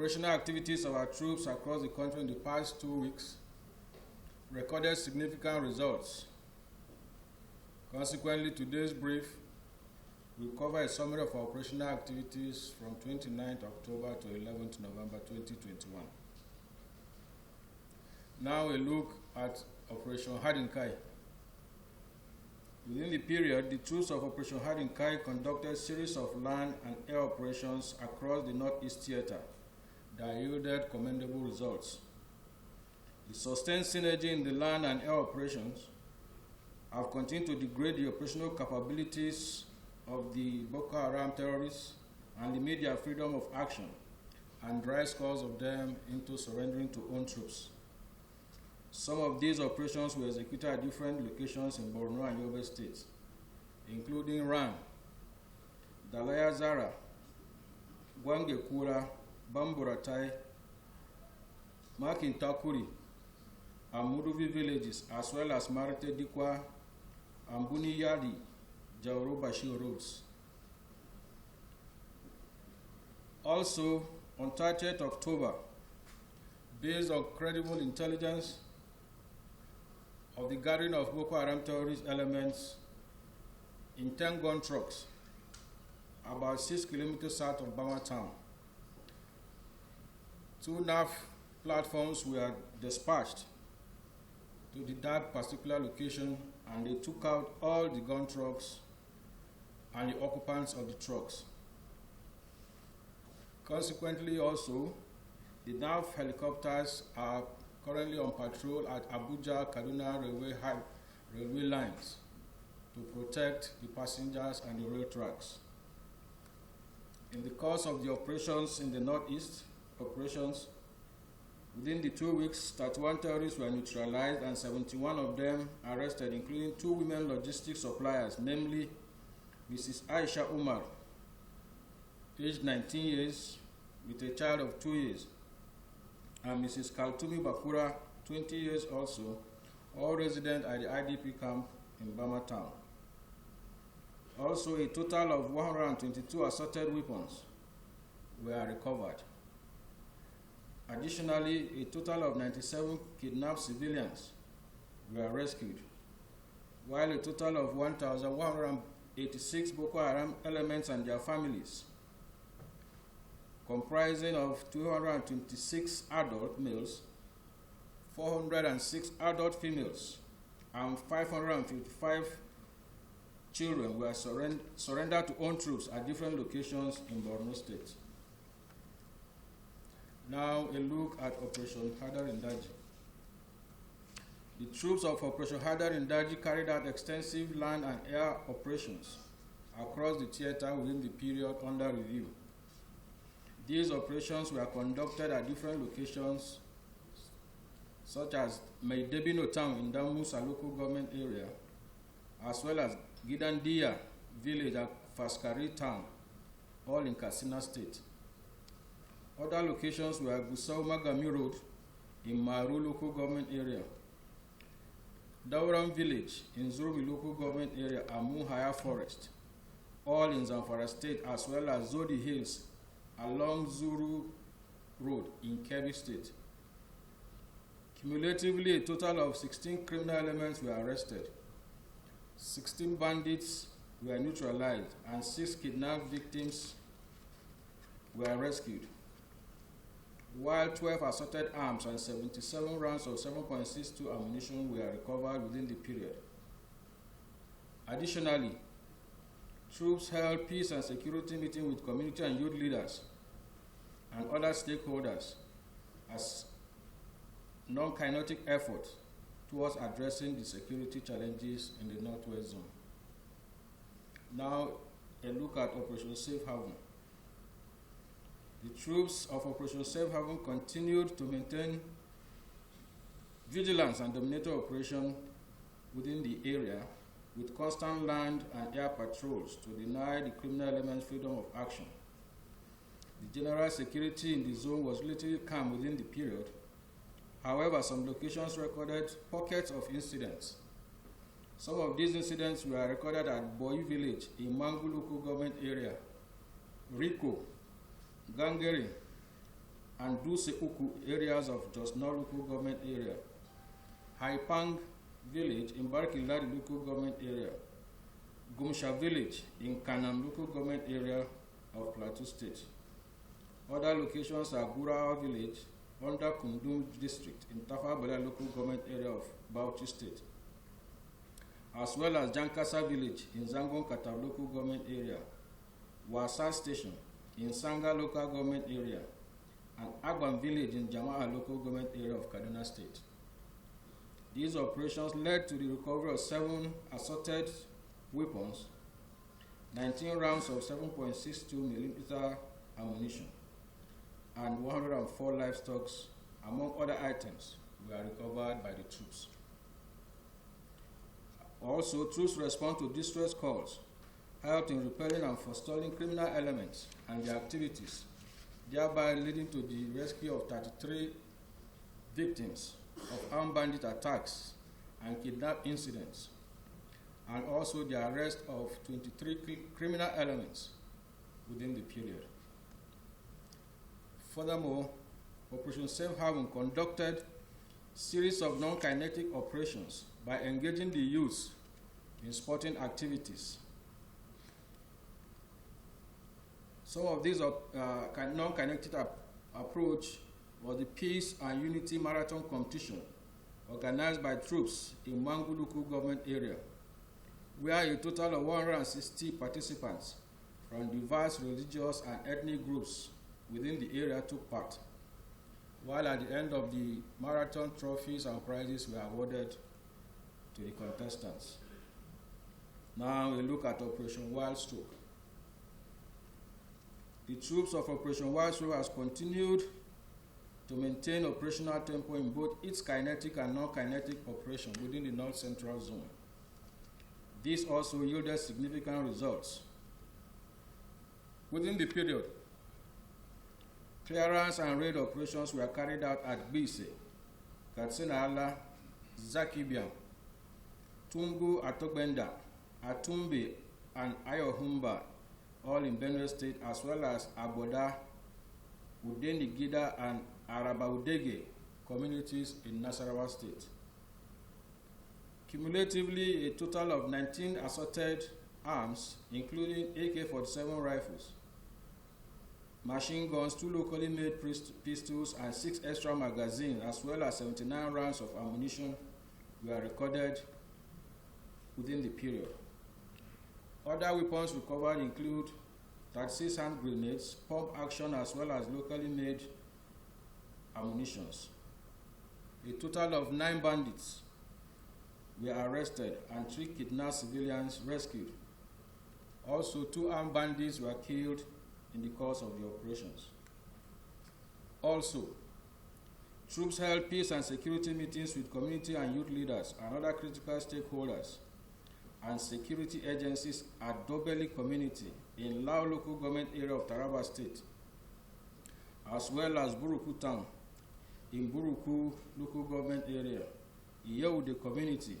operational activities of our troops across the country in the past 2 weeks recorded significant results. Consequently, today's brief will cover a summary of our operational activities from 29th October to 11th November 2021. Now a look at Operation Hadin Kai. Within the period, the troops of Operation Hadin Kai conducted a series of land and air operations across the Northeast Theater that yielded commendable results. The sustained synergy in the land and air operations have continued to degrade the operational capabilities of the Boko Haram terrorists and limit their freedom of action and drive scores of them into surrendering to own troops. Some of these operations were executed at different locations in Borno and Yobe states, including Ran, Dalaya Zara, Gwangekura, Bamburatai, Makintakuri, and Muduvi villages, as well as Marite Dikwa and Buniyadi, Jauro Bashir roads. Also, on 30th October, based on credible intelligence of the gathering of Boko Haram terrorist elements in 10 gun trucks about 6 kilometers south of Bama town, 2 NAF platforms were dispatched to that particular location, and they took out all the gun trucks and the occupants of the trucks. Consequently, also, the NAF helicopters are currently on patrol at Abuja-Kaduna railway lines to protect the passengers and the rail tracks. In the course of the operations in the Northeast, within the 2 weeks, 31 terrorists were neutralized and 71 of them arrested, including 2 women logistics suppliers, namely Mrs. Aisha Umar, aged 19 years, with a child of 2 years, and Mrs. Kaltumi Bakura, 20 years also, all resident at the IDP camp in Bama town. Also, a total of 122 assorted weapons were recovered. Additionally, a total of 97 kidnapped civilians were rescued, while a total of 1,186 Boko Haram elements and their families, comprising of 226 adult males, 406 adult females, and 555 children were surrendered to own troops at different locations in Borno State. Now a look at Operation Hadarin Daji. The troops of Operation Hadarin Daji carried out extensive land and air operations across the theater within the period under review. These operations were conducted at different locations, such as Maidebino town in Damusa local government area, as well as Gidandia village at Faskari town, all in Katsina state. Other locations were Gusau Magami Road in Maru local government area, Dauram village in Zurmi local government area, and Muhaya forest, all in Zamfara state, as well as Zodi Hills along Zuru Road in Kebbi State. Cumulatively, a total of 16 criminal elements were arrested, 16 bandits were neutralized, and 6 kidnapped victims were rescued, while 12 assorted arms and 77 rounds of 7.62 ammunition were recovered within the period. Additionally, troops held peace and security meetings with community and youth leaders and other stakeholders as non-kinetic efforts towards addressing the security challenges in the Northwest Zone. Now, a look at Operation Safe Haven. The troops of Operation Safe Haven continued to maintain vigilance and dominator operation within the area with constant land and air patrols to deny the criminal elements freedom of action. The general security in the zone was relatively calm within the period. However, some locations recorded pockets of incidents. Some of these incidents were recorded at Boy Village in Mangu local government area, Rico, Gangere, and Duse Uku areas of Jos North local government area, Haipang village in Barkiladi local government area, Gumsha village in Kanam local government area of Plateau State. Other locations are Gurawa village under Kundum district in Tafa Bala local government area of Bauchi State, as well as Jankasa village in Zangon Katab local government area, Wasa station in Sanga local government area, and Agban village in Jama'a local government area of Kaduna State. These operations led to the recovery of 7 assorted weapons, 19 rounds of 7.62mm ammunition, and 104 livestock, among other items, were recovered by the troops. Also, troops respond to distress calls, helped in repelling and forestalling criminal elements and their activities, thereby leading to the rescue of 33 victims of armed bandit attacks and kidnap incidents, and also the arrest of 23 criminal elements within the period. Furthermore, Operation Safe Haven conducted a series of non-kinetic operations by engaging the youth in sporting activities. Some of these non-kinetic approach was the Peace and Unity Marathon competition organized by troops in Mangu local government area, where a total of 160 participants from diverse religious and ethnic groups within the area took part, while at the end of the marathon, trophies and prizes were awarded to the contestants. Now we look at Operation Wild Stroke. The troops of Operation Wild Stroke has continued to maintain operational tempo in both its kinetic and non-kinetic operation within the North Central Zone. This also yielded significant results. Within the period, clearance and raid operations were carried out at Bise, Katsina Ala, Zakibiam, Tumbu Atogbenda, Atumbe, and Ayohumba, all in Benue State, as well as Aboda, Udenigida, and Arabaudege communities in Nasarawa State. Cumulatively, a total of 19 assorted arms, including AK-47 rifles, machine guns, 2 locally made pistols, and 6 extra magazines, as well as 79 rounds of ammunition, were recorded within the period. Other weapons recovered include 36 hand grenades, pump action, as well as locally made ammunitions. A total of 9 bandits were arrested and 3 kidnapped civilians rescued. Also, 2 armed bandits were killed in the course of the operations. Also, troops held peace and security meetings with community and youth leaders and other critical stakeholders and security agencies at Dobeli community in Lao local government area of Taraba State, as well as Buruku town in Buruku local government area, Iyeude community,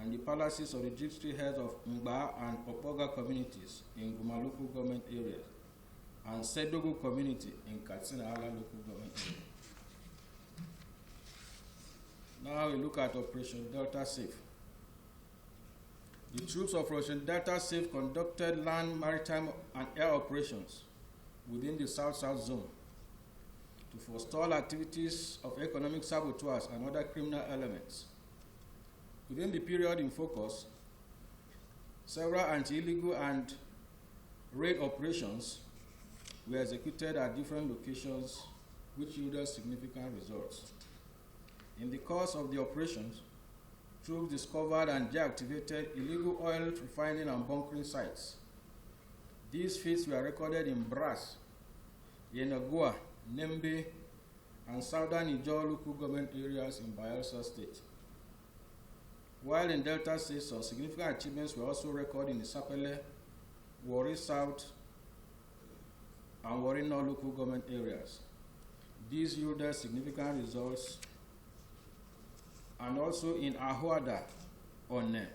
and the palaces of the district heads of Mba and Opoga communities in Guma local government area, and Sedogo community in Katsina Ala local government area. Now we look at Operation Delta Safe. The troops of Operation Delta Safe conducted land, maritime, and air operations within the South-South zone to forestall activities of economic saboteurs and other criminal elements. Within the period in focus, several anti-illegal and raid operations were executed at different locations, which yielded significant results. In the course of the operations, troops discovered and deactivated illegal oil refining and bunkering sites. These feats were recorded in Brass, Yenagua, Nembe, and southern Ijaw local government areas in Bayelsa State. While in Delta State, some significant achievements were also recorded in the Sapele, Warri South, and Warri North local government areas. These yielded significant results, and also in Ahuada, One,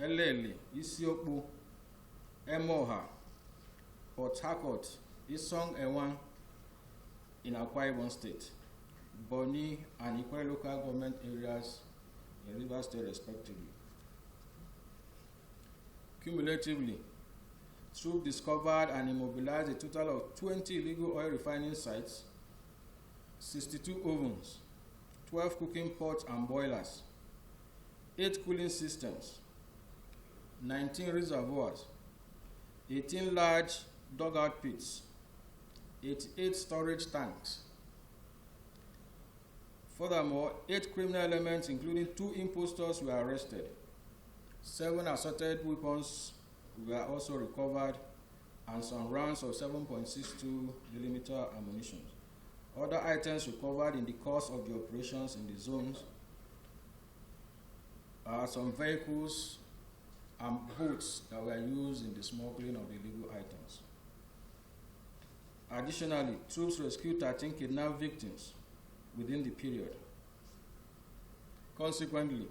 Elele, Isiokpu, Emoha, Port Harcourt, Isong Ewan, in Akwa Ibom State, Bonny and Ikwe local government areas in Rivers State respectively. Cumulatively, troops discovered and immobilized a total of 20 illegal oil refining sites, 62 ovens, 12 cooking pots and boilers, 8 cooling systems, 19 reservoirs, 18 large dugout pits, 88 storage tanks. Furthermore, 8 criminal elements, including 2 impostors, were arrested. 7 assorted weapons were also recovered, and some rounds of 7.62mm ammunition. Other items recovered in the course of the operations in the zones are some vehicles and boats that were used in the smuggling of the illegal items. Additionally, troops rescued 13 kidnapped victims within the period. Consequently,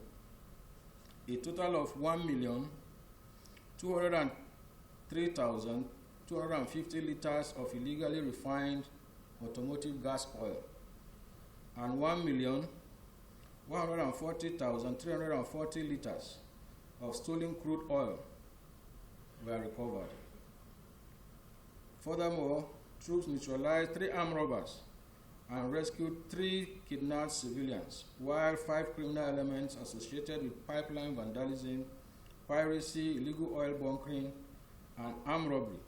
a total of 1,203,250 liters of illegally refined automotive gas oil and 1,140,340 liters of stolen crude oil were recovered. Furthermore, troops neutralized 3 armed robbers and rescued 3 kidnapped civilians, while 5 criminal elements associated with pipeline vandalism, piracy, illegal oil bunkering, and armed robbery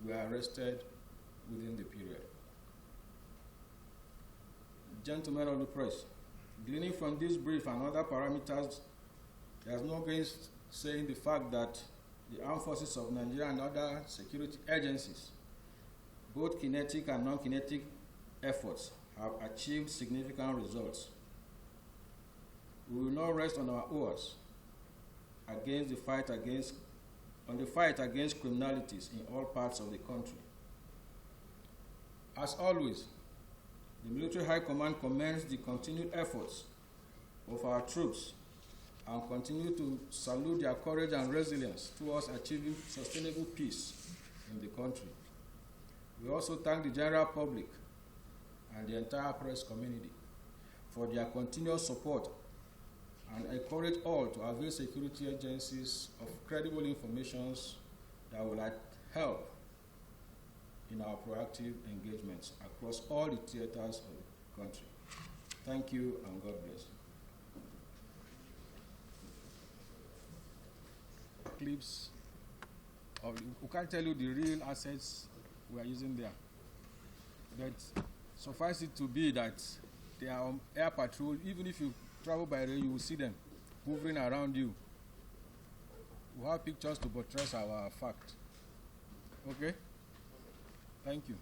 were arrested within the period. Gentlemen of the press, gleaning from this brief and other parameters, there is no gainsaying the fact that the armed forces of Nigeria and other security agencies, both kinetic and non-kinetic efforts, have achieved significant results. We will not rest on our oars against the fight against criminalities in all parts of the country. As always, the Military High Command commends the continued efforts of our troops and continue to salute their courage and resilience towards achieving sustainable peace in the country. We also thank the general public and the entire press community for their continued support and encourage all to avail security agencies of credible information that will help in our proactive engagements across all the theaters of the country. Thank you and God bless. Clips of, we can't tell you the real assets we are using there, but suffice it to be that they are on air patrol. Even if you travel by rail, you will see them hovering around you. We have pictures to buttress our fact. Okay? Thank you.